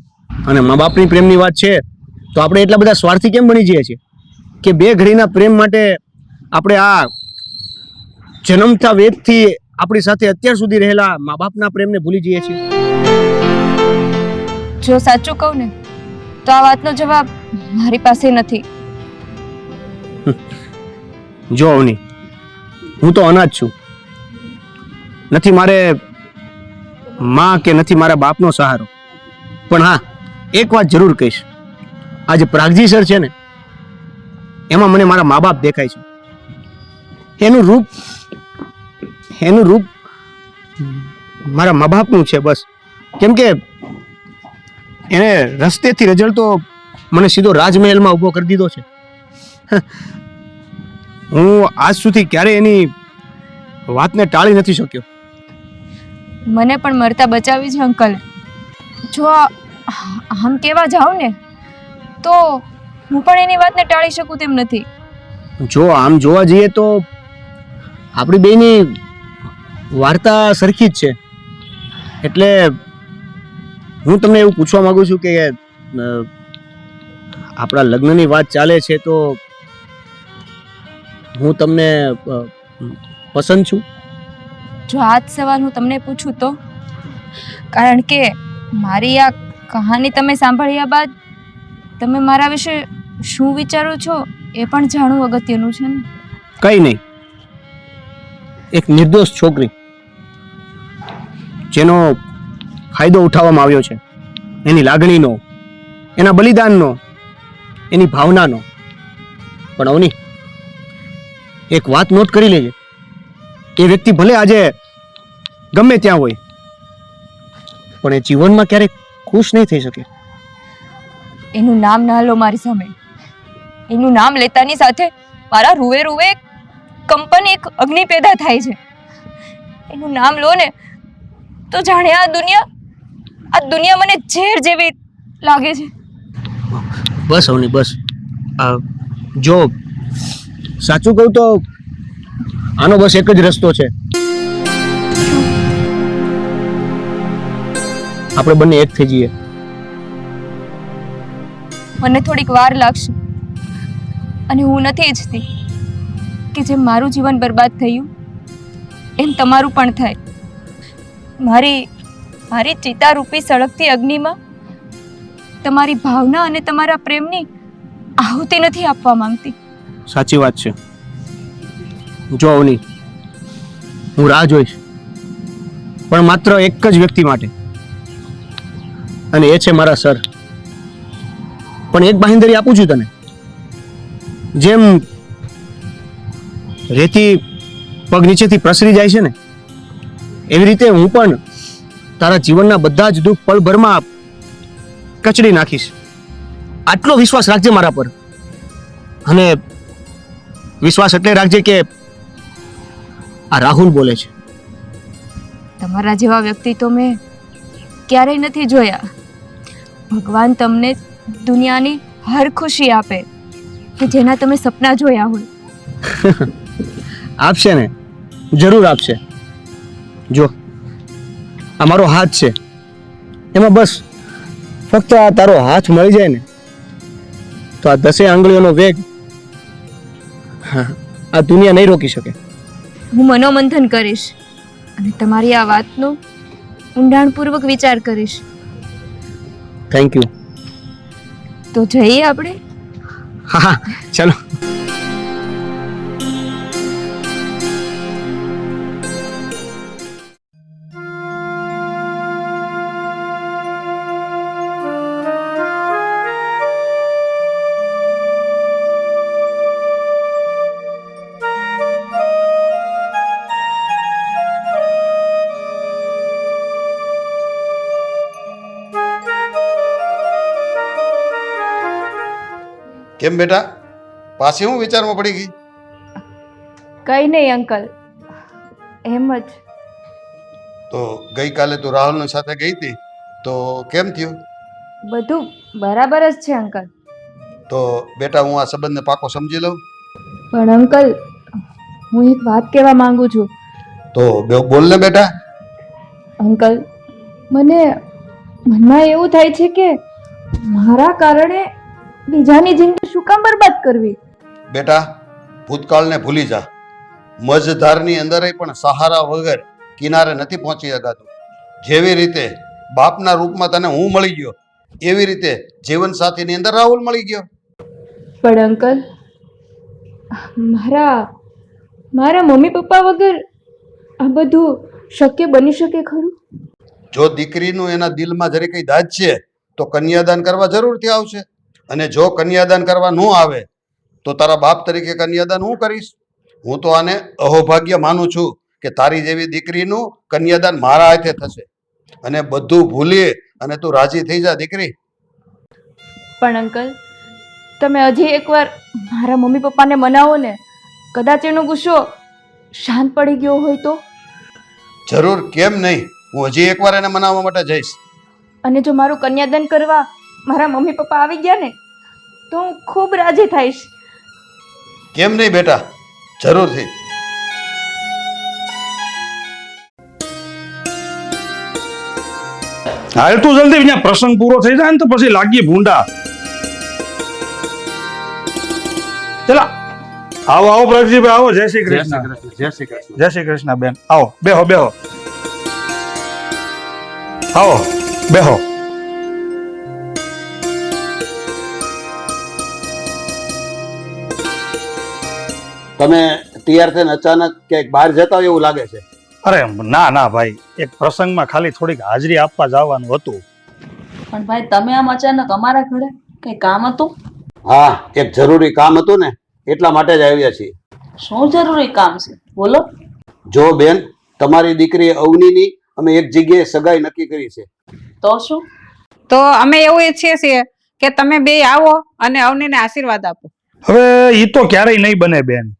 અને મા બાપની પ્રેમની વાત છે તો આપણે એટલા બધા સ્વાર્થી કેમ બની જઈએ છીએ કે બે ઘડીના પ્રેમ માટે આપણે આ જન્મતા વેદથી આપણી સાથે અત્યાર સુધી રહેલા મા બાપના પ્રેમને ભૂલી જઈએ છીએ. જો સાચું કહું ને તો આ વાતનો જવાબ મારી પાસે નથી. જો અવની, હું તો અનાથ છું, નથી મારે માં કે નથી મારા બાપનો સહારો. પણ હા, એક વાત જરૂર કહીશ. આજે પ્રાગજી સર છે ને, એમાં મને મારા મા બાપ દેખાય છે. એનું રૂપ મારા મા બાપનું છે બસ. કેમ કે એને રસ્તેથી રજળતો મને સીધો રાજમહેલમાં ઊભો કરી દીધો છે. હું આજ સુધી ક્યારેય એની વાતને ટાળી નથી શક્યો. મને પણ મરતા બચાવી છે અંકલ. જો આમ કેવા જાઉં ને તો હું પણ એની વાતને ટાળી શકું તેમ નથી. જો આમ જોવા જઈએ તો આપણી બેની વાર્તા સરખી જ છે. એટલે હું તમને એવું પૂછવા માંગુ છું કે આપણા લગ્નની વાત ચાલે છે તો હું તમને પસંદ છું? જો આ જ સવાલ હું તમને પૂછું તો, કારણ કે મારી આ કહાની તમે સાંભળ્યા બાદ તમે મારા વિશે શું વિચારો છો એ પણ જાણવું અગત્યનું છે ને. કઈ નહીં, એક નિર્દોષ છોકરી જેનો ફાયદો ઉઠાવવામાં આવ્યો છે, એની લાગણીનો, એના બલિદાનનો, એની ભાવનાનો. પણ અવની, એક વાત નોટ કરી લેજે, એ વ્યક્તિ ભલે આજે ગમે ત્યાં હોય પણ એ જીવનમાં ક્યારેક ખુશ નહીં થઈ શકે. એનું નામ ના લો મારી સામે. એનું નામ લેતાની સાથે મારા રૂવે રૂવે કંપની એક અગ્નિ પેદા થાય છે. એનું નામ લો ને તો જાણે આ દુનિયા મને ઝેર જેવી લાગે છે. બસ અવની બસ. જો સાચું કહું તો આનો બસ એક જ રસ્તો છે. આપણે બંને એક થઈ જઈએ. મને થોડીક વાર લાગશે અને હું નથી ઈચ્છતી કે જેમ મારું જીવન બરબાદ થયું એમ તમારું પણ થાય. મારી ચિતારૂપી સળગતી અગ્નિમાં તમારી ભાવના અને તમારા પ્રેમની આહુતિ નથી આપવા માંગતી. સાચી વાત છે. જો અવની, હું રાહ જોઈશ, પણ માત્ર એક જ વ્યક્તિ માટે, અને એ છે મારા સર. પણ એક બાંહેધરી આપું છું તને, જેમ રેતી પગ નીચેથી પ્રસરી જાય છે ને, એવી રીતે હું પણ તારા જીવનના બધા જ દુઃખ પળભરમાં કચડી નાખીશ. આટલો વિશ્વાસ રાખજે મારા પર. અને વિશ્વાસ એટલે રાખજે કે આ રાહુલ બોલે છે. તમારા જેવા વ્યક્તિ તો મેં ક્યારેય નથી જોયા. ભગવાન તમને દુનિયાની હર ખુશી આપે કે જેના તમે સપના જોયા હોય. આપશે ને, જરૂર આપશે. જો આ મારો હાથ છે, એમાં બસ ફક્ત આ તારો હાથ મળી જાય ને, તો આ 10 આંગળીઓનો વેગ આ દુનિયા નહીં રોકી શકે. હું મનોમંથન કરીશ અને તમારી આ વાતનો ઊંડાણપૂર્વક વિચાર કરીશ. Thank you. તો જઈએ આપણે. હા હા, ચાલો. કેમ બેટા, પાછી હું વિચારમાં પડી ગઈ? કઈ નહીં અંકલ, એમ જ. તો ગઈકાલે તું રાહુલની સાથે ગઈ હતી, તો કેમ થયું? બધું બરાબર જ છે અંકલ. તો બેટા હું આ સંબંધને પાકો સમજી લઉં? પણ અંકલ, હું એક વાત કહેવા માંગુ છું. તો બોલ ને બેટા. અંકલ, મને મનમાં એવું થાય છે કે મારા કારણે બીજાની જિંદગી શું કામ બરબાદ કરવી? બેટા, ભૂતકાળને ભૂલી જા. મજધારની અંદરે પણ સહારા વગર કિનારે નથી પહોંચી શકાતું. જેવી રીતે બાપના રૂપમાં તને હું મળી ગયો, એવી રીતે જીવનસાથીની અંદર રાહુલ મળી ગયો. પણ અંકલ, મારા મમ્મી પપ્પા વગર આ બધું શક્ય બની શકે ખરું? જો દીકરીનું એના દિલમાં જરી કઈ દાજ છે તો કન્યાદાન કરવા જરૂરથી આવશે. અને જો કન્યાદાન કરવા ન આવે તો તારા બાપ તરીકે કન્યાદાન હું કરીશ. હું તો આને અહોભાગ્ય માનું છું કે તારી જેવી દીકરીનું કન્યાદાન મારા હાથે થશે. અને બધું ભૂલી અને તું રાજી થઈ જા દીકરી. પણ અંકલ, તમે હજી એકવાર મારા મમ્મી પપ્પાને મનાવો ને. કદાચ એનો ગુસ્સો શાંત પડી ગયો હોય તો? જરૂર, કેમ નહીં. હું હજી એકવાર એને મનાવવા માટે જઈશ. અને જો મારું કન્યાદાન કરવા મારા મમ્મી પપ્પા આવી ગયા ને, તો હું ખૂબ રાજી થઈશ. કેમ નહીં બેટા, જરૂરથી. હાલ તું જલ્દી, અહીંયા પ્રસંગ પૂરો થઈ જાય ને તો પછી લાગીએ ભૂંડા. ચલા, આવો આવો પ્રગજીભાઈ, આવો. જય શ્રી કૃષ્ણ. જય શ્રી કૃષ્ણ. જય શ્રી કૃષ્ણ બેન. આવો, બેહો બેહો. આવો, બેહો. તમે તૈયાર થઈને અચાનક ક્યાંક બહાર જતા હોય એવું લાગે છે. અરે ના ના ભાઈ, એક પ્રસંગમાં ખાલી થોડીક હાજરી આપવા જવાનું હતું. પણ ભાઈ, તમે આમ અચાનક અમારા ઘરે કઈ કામ હતું? હા, એક જરૂરી કામ હતું ને, એટલા માટે જ આવ્યા છીએ. શું જરૂરી કામ છે, બોલો. જો બેન, તમારી દીકરી અવનીની અમે એક જગ્યાએ સગાઈ નક્કી કરી છે. તો શું? તો અમે એવું ઈચ્છીએ છીએ કે તમે બે આવો અને અવનીને આશીર્વાદ આપો. હવે એ તો ક્યારેય નહીં બને બેન.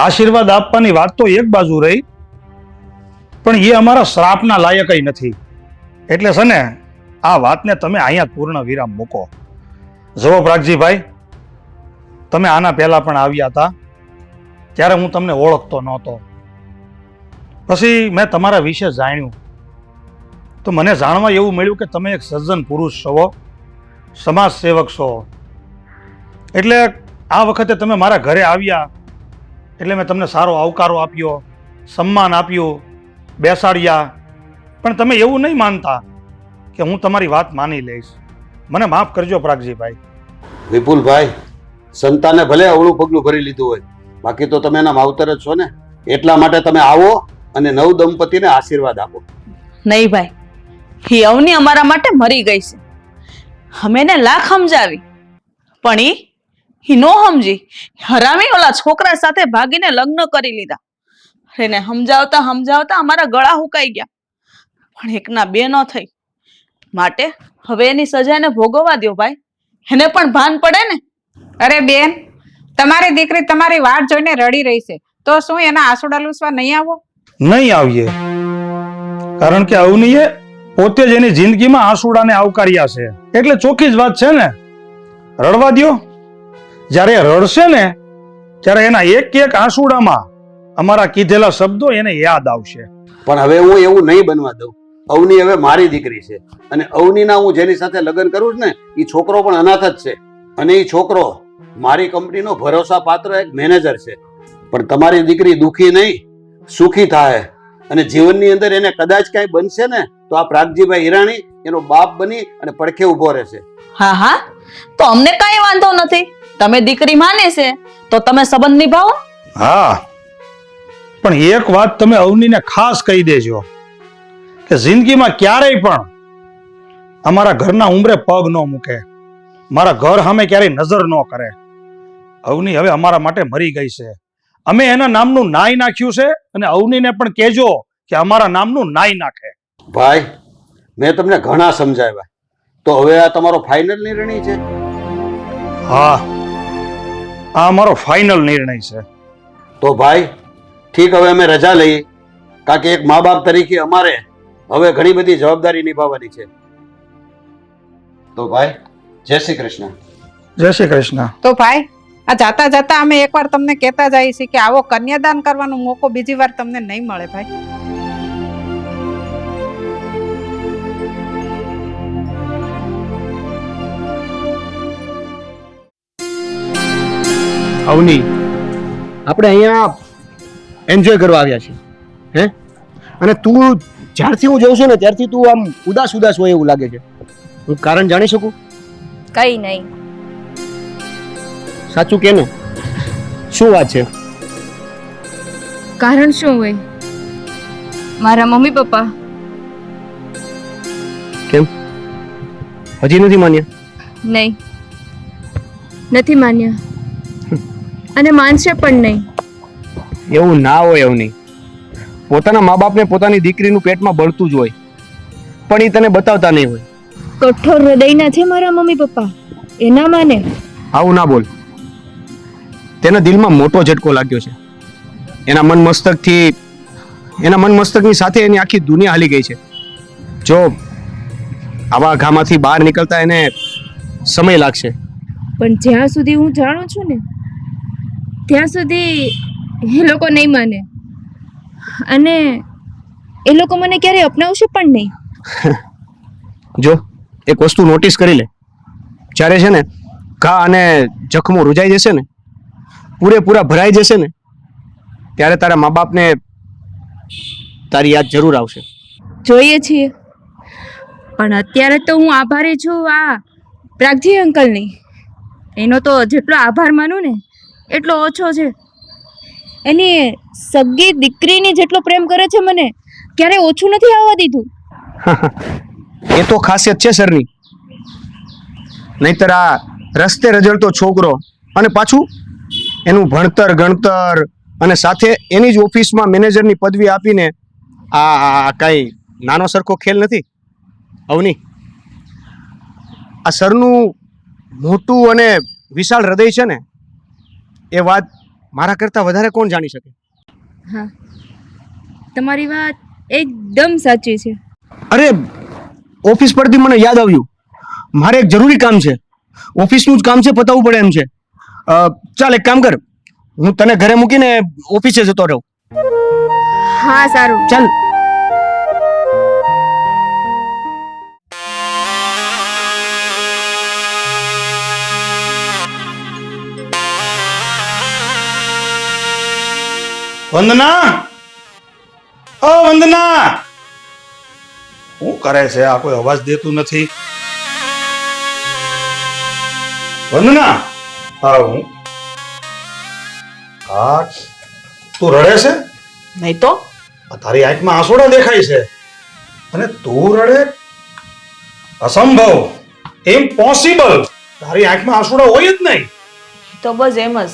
આશીર્વાદ આપવાની વાત તો એક બાજુ રહી, પણ એ અમારા શ્રાપના લાયક નથી. એટલે છે ને, આ વાતને તમે અહીંયા પૂર્ણ વિરામ મૂકો. જુઓ પ્રાગજીભાઈ, તમે આના પહેલા પણ આવ્યા હતા, ત્યારે હું તમને ઓળખતો નહોતો. પછી મેં તમારા વિશે જાણ્યું તો મને જાણવા એવું મળ્યું કે તમે એક સજ્જન પુરુષ છો, સમાજ સેવક છો. એટલે આ વખતે તમે મારા ઘરે આવ્યા એટલે મેં તમને સારો આવકારો આપ્યો, સન્માન આપ્યું, બેસાડ્યા. પણ તમે એવું નહીં માનતા કે હું તમારી વાત માની લઈશ. મને માફ કરજો પ્રાગજીભાઈ. વિપુલભાઈ, સંતાને ભલે અવળું પગલું ભરી લીધું હોય, બાકી તો તમે એના માવતર જ છો ને. એટલા માટે તમે આવો અને નવ દંપતીને આશીર્વાદ આપો. નહીં ભાઈ, એ અવની અમારા માટે મરી ગઈ છે. અમે એને લાખ સમજાવી પણ ઈ નો સમજી. હરામી ઓલા છોકરા સાથે ભાગીને લગ્ન કરી લીધા. એને સમજાવતા સમજાવતા અમારા ગળા હુકાઈ ગયા. પણ એકના બે ન થઈ. માટે હવે એની સજાને ભોગવવા દ્યો ભાઈ. એને પણ ભાન પડે ને. અરે બેન, તમારી દીકરી તમારી વાટ જોઈને રડી રહી છે, તો શું એના આંસુડા લૂસવા નહીં આવો? નહીં આવીએ, કારણ કે અવનીએ પોતે જ એની જિંદગીમાં આંસુડાને આવકાર્યા છે. એટલે ચોખ્ખી જ વાત છે ને, રડવા દ્યો. જ્યારે રડશે ને ત્યારે એના એક એક આંસુડામાં અમારા કીધેલા શબ્દો એને યાદ આવશે. પણ હવે હું એવું નહીં બનવા દઉં. અવની હવે મારી દીકરી છે અને અવનીના હું જેની સાથે લગ્ન કરું છું ને એ છોકરો પણ અનાથ જ છે. અને એ છોકરો મારી કંપનીનો ભરોસા પાત્ર એક મેનેજર છે. પણ તમારી દીકરી દુખી નહીં, સુખી થાય અને જીવનની અંદર એને કદાચ કાંઈ બનશે ને તો આ પ્રાગજીભાઈ હિરાણી એનો બાપ બની અને પડખે ઉભો રહેશે. હા હા, તો અમને કાંઈ વાંધો નથી. તમે દીકરી માને છે તો તમે સંબંધ નિભાવો. હા, પણ એક વાત તમે અવનીને ખાસ કહી દેજો કે જિંદગીમાં ક્યારેય પણ અમારા ઘરના ઉંબરે પગ ન મૂકે, મારા ઘર સામે ક્યારેય નજર ન કરે. અવની હવે અમારા માટે મરી ગઈ છે. અમે એના નામનું નાઈ નાખ્યું છે અને અવનીને પણ કહેજો કે અમારા નામનું નાઈ નાખે. ભાઈ, મેં તમને ઘણા સમજાવ્યા, તો હવે આ તમારો ફાઇનલ નિર્ણય છે? હા, આ અમારો ફાઇનલ નિર્ણય છે. તો ભાઈ ઠીક, હવે અમે રજા લઈએ, કારણ કે એક મા બાપ તરીકે અમારે હવે ઘણી બધી જવાબદારી નિભાવવાની છે. તો ભાઈ, જય શ્રી કૃષ્ણ. જય શ્રી કૃષ્ણ. તો ભાઈ, આ જાતા જાતા અમે એકવાર તમને કહેતા જઈએ છીએ કે આવો કન્યાદાન કરવાનો મોકો બીજી વાર તમને નહીં મળે ભાઈ. અવની, આપણે અહીંયા એન્જોય કરવા આવ્યા છીએ, હે? અને તું જ્યારથી હું જોઉં છું ને ત્યારથી તું આમ ઉદાસ ઉદાસ હોય એવું લાગે છે. હું કારણ જાણી શકું? કઈ નહીં. સાચું કે ને, શું વાત છે? કારણ શું હોય? મારા મમ્મી પપ્પા. કેમ હજી નથી માન્યા? નહીં, નથી માન્યા અને માનશે પણ નહીં. એવું ના હોય અવની. પોતાના મા બાપને પોતાની દીકરીનું પેટમાં બળતું જ હોય, પણ એ તને બતાવતા નહીં હોય. કઠોર હૃદયના છે મારા મમ્મી પપ્પા, એના માને. આવું ના બોલ. તેના દિલમાં મોટો ઝટકો લાગ્યો છે. એના મન મસ્તકની સાથે એની આખી દુનિયા હાલી ગઈ છે. જો આવા ઘામાંથી બહાર નીકળતા એને સમય લાગશે. પણ જ્યાં સુધી હું જાણું છું ને ત્યાં સુધી એ લોકો નહીં માને અને એ લોકો મને ક્યારેય અપનાવશે પણ નહીં. જો એક વસ્તુ નોટિસ કરી લે, જ્યારે છે ને ઘા અને જખમો રૂજાઈ જશે ને, પૂરેપૂરા ભરાઈ જશે ને, ત્યારે તારા મા બાપને તારી યાદ જરૂર આવશે. જોઈએ છીએ, પણ અત્યારે તો હું આભારી છું આ પ્રાગજી અંકલની. એનો તો જેટલો આભાર માનું ને એટલો ઓછો છે. એની સગી દીકરીની જેટલો પ્રેમ કરે છે મને ક્યારે ઓછું નથી આવવા દીધું. એ તો ખાસિયત છે સરની. નહીતર આ રસ્તે રજળતો છોકરો અને પાછું એનું ભણતર ગણતર અને સાથે એની જ ઓફિસમાં મેનેજરની પદવી આપીને આ કાંઈ નાનો સરખો ખેલ નથી અવની. આ સરનું મોટું અને વિશાળ હૃદય છે ને, એ વાત મારા કરતાં વધારે કોણ જાણી શકે? હા, તમારી વાત એકદમ સાચી છે. અરે, ઓફિસ પરથી મને યાદ આવ્યું, મારે એક જરૂરી કામ છે. ઓફિસનું જ કામ છે, પતાવવું પડે એમ છે. ચાલ એક કામ કર, હું તને ઘરે મૂકીને ઓફિસે જતો રહું. હા સારું. ચાલ. વંદના, ઓ વંદના, શું કરે છે આ? કોઈ અવાજ દેતું નથી. વંદના, હું હા, તું રડે છે? નહીં તો તારી આંખમાં આંસુડા દેખાય છે અને તું રડે? અસંભવ. ઇમ્પોસિબલ. તારી આંખમાં આંસુડા હોય જ નહીં. તો બસ એમ જ.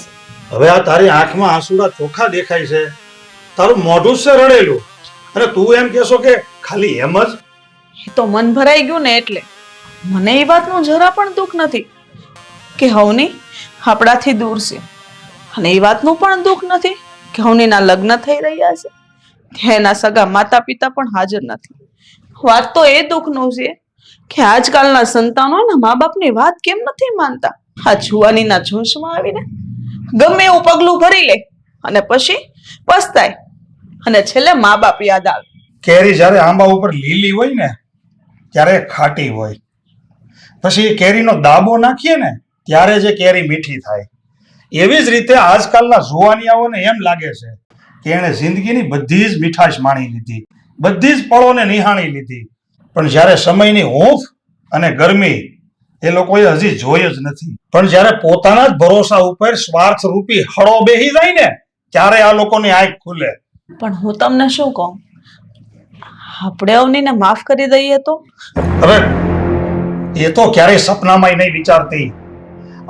હવે આ તારી આંખમાં આંસુડા ચોખ્ખા દેખાય છે, તારું મોઢું જ છે રડેલું, અને તું એમ કહેશો કે ખાલી એમ જ. એ તો મન ભરાઈ ગયું ને એટલે. મને એ વાતનું જરા પણ દુઃખ નથી કે હવની આપણાથી દૂર છે, અને એ વાતનું પણ દુઃખ નથી કે હવનીના લગ્ન થઈ રહ્યા છે, કે એના સગા માતા પિતા પણ હાજર નથી. વાત તો એ દુઃખનું છે કે આજકાલના સંતાનો એના મા બાપની વાત કેમ નથી માનતા. આ જુવાનીના જોશમાં આવીને ગમે એવું પગલું ભરી લે અને પછી પસ્તાય, અને છેલ્લે મા બાપ યાદ આવે. કેરી જ્યારે આંબા ઉપર લીલી હોય ને ત્યારે એ ખાટી હોય, પછી એ કેરીનો દાબો નાખીએ ને ત્યારે જે કેરી મીઠી થાય. એવી જ રીતે આજકાલના જુવાનિયાઓને એમ લાગે છે કે એણે જિંદગીની બધી જ મીઠાશ માણી લીધી, બધી જ પળોને નિહાળી લીધી, પણ જ્યારે સમયની હૂંફ અને ગરમી એ લોકોએ હજી જોઈ જ નથી. પણ જ્યારે પોતાના જ ભરોસા ઉપર સ્વાર્થ રૂપી હળો બેહી જાય ને ત્યારે આ લોકોની આંખ ખુલે. પણ હું તમને શું કહું, આપણે અવનીને માફ કરી દઈએ તો? હવે એ તો ક્યારેય સપનામાં નહીં વિચારતી.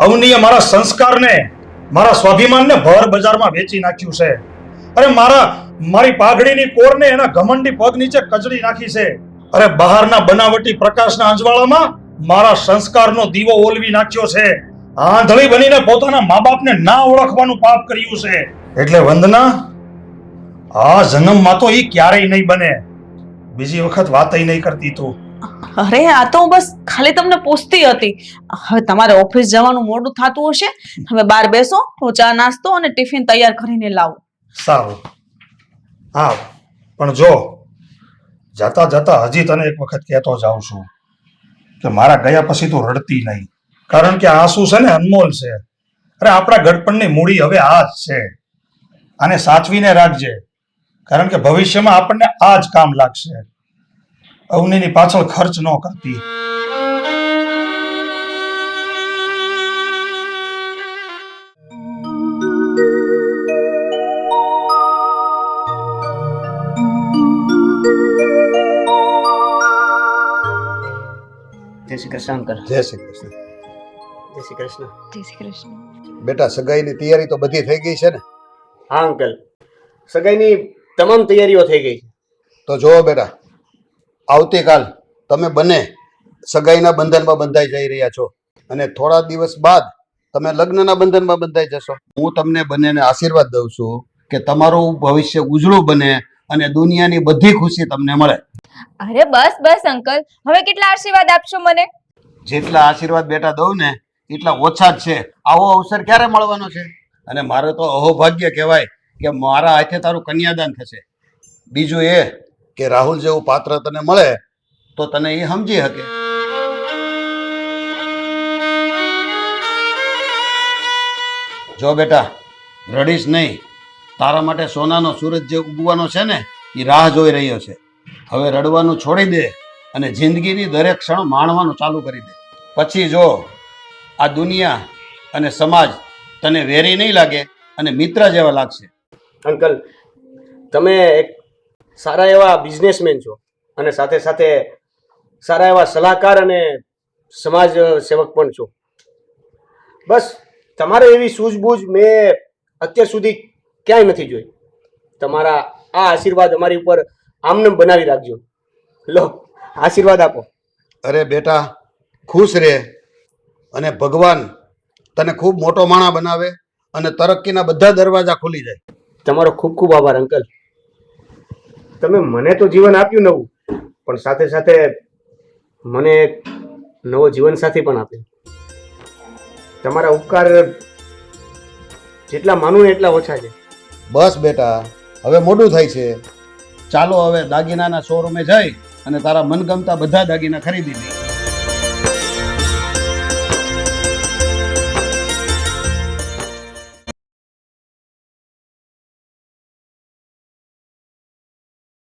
અવનીએ મારા સંસ્કારને, મારા સ્વાભિમાનને ભર બજારમાં વેચી નાખ્યું છે. અરે મારી પાઘડીની કોરને એના ઘમંડી પગ નીચે કચડી નાખી છે. અરે બહારના બનાવટી પ્રકાશના અજવાળામાં મારા સંસ્કારનો દીવો ઓલવી નાખ્યો છે. આંધળી બનીને પોતાના મા બાપને ના ઓળખવાનું પાપ કર્યું છે. એટલે વંદના, આ જન્મમાં તો એ ક્યારેય નહીં બને. બીજી વખત વાતય નહીં કરતી તું. અરે આ તો હું બસ ખાલી તમને પૂછતી હતી. હવે તમારે ઓફિસ જવાનું મોડું થતું હશે, હવે બહાર બેસો, હું ચા નાસ્તો અને ટિફિન તૈયાર કરીને લાવું. સારું, હા, પણ જો જતા જતા હજી તને એક વખત કહેતો જાઉં છું કે મારા ગયા પછી તું રડતી નહીં, કારણ કે આંસુ છે ને અનમોલ છે. અરે આપણા ગડપણની મૂડી હવે આ જ છે. આને સાચવીને રાખજે, કારણ કે ભવિષ્યમાં આપણને આ જ કામ લાગશે. અવનીની પાછળ ખર્ચ ન કરતી. જય શ્રી કૃષ્ણ અંકલ. જય શ્રી કૃષ્ણ. જય શ્રી કૃષ્ણ. જય શ્રી કૃષ્ણ. બેટા, સગાઈની તૈયારી તો બધી થઈ ગઈ છે ને? હા અંકલ, સગાઈની તમામ તૈયારીઓ થઈ ગઈ છે. તો જુઓ બેટા, આવતીકાલ તમે બંને સગાઈના બંધનમાં બંધાઈ જઈ રહ્યા છો, અને થોડા દિવસ બાદ તમે લગ્નના બંધનમાં બંધાઈ જશો. હું તમને બંનેને આશીર્વાદ દઉં છું કે તમારું ભવિષ્ય ઉજળું બને અને દુનિયાની બધી ખુશી તમને મળે. અરે બસ બસ અંકલ, હવે કેટલા આશીર્વાદ આપશો મને? જેટલા આશીર્વાદ બેટા દઉં ને એટલા ઓછા જ છે. આવો અવસર ક્યારે મળવાનો છે? અને મારે તો અહોભાગ્ય કહેવાય કે મારા હાથે તારું કન્યાદાન થશે. બીજું એ કે રાહુલ જેવું પાત્ર તને મળે તો તને એ સમજી શકે. જો બેટા, રડીશ નહીં. તારા માટે સોનાનો સૂરજ જે ઉગવાનો છે ને એ રાહ જોઈ રહ્યો છે. હવે રડવાનું છોડી દે અને જિંદગીની દરેક ક્ષણ માણવાનું ચાલુ કરી દે. પછી જો આ દુનિયા અને સમાજ તને વેરી નહીં લાગે અને મિત્ર જેવા લાગશે. અંકલ, તમે એક સારા એવા બિઝનેસમેન છો અને સાથે સાથે સારા એવા સલાહકાર અને સમાજ સેવક પણ છો. બસ તમારે એવી સૂઝબૂઝ મેં અત્યાર સુધી ક્યાંય નથી જોઈ. તમારા આ આશીર્વાદ અમારી ઉપર આમનેમ બનાવી રાખજો. લો, આશીર્વાદ આપો. અરે બેટા, ખુશ રહે અને ભગવાન તને ખૂબ મોટો માણા બનાવે અને તરક્કીના બધા દરવાજા ખુલી જાય. તમારો ખૂબ ખૂબ આભાર અંકલ. તમે મને તો જીવન આપ્યું નવું, પણ સાથે સાથે મને એક નવો જીવનસાથી પણ આપ્યો. તમારા ઉપકાર જેટલા માનું ને એટલા ઓછા છે. બસ બેટા, હવે મોડું થાય છે. ચાલો હવે દાગીનાના શોરૂમે જઈ અને તારા મનગમતા બધા દાગીના ખરીદી લઈએ.